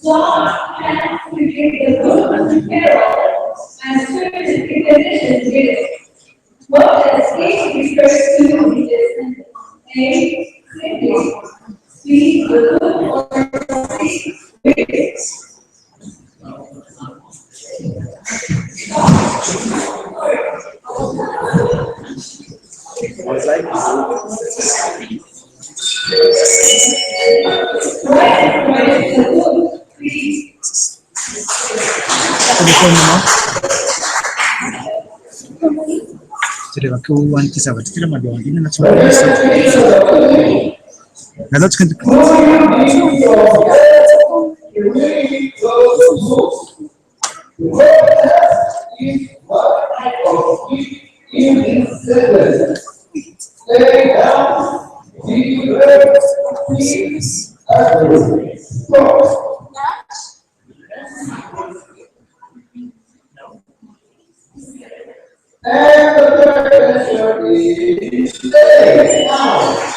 John has created the book Herald and served in addition with what does each refers to in this sentence? A. Simply. B. The book or C. Readers. Right, the book, please. Jadi aku wanti sahabat kita mah doang ini nak semua bisa. Kalau sekarang And the third answer is stay down.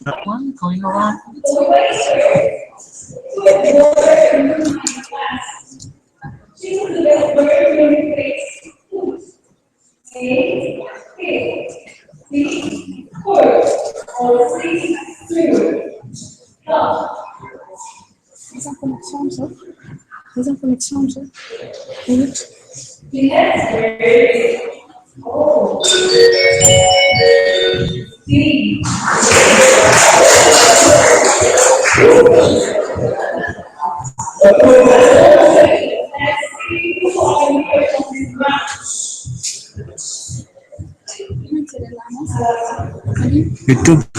that one going around. Choose the best word in your face. A. B. Horse. Or C. Food. Come. Faz a conexão, só. Faz a conexão, só. Minute. The next word is O. D. YouTube.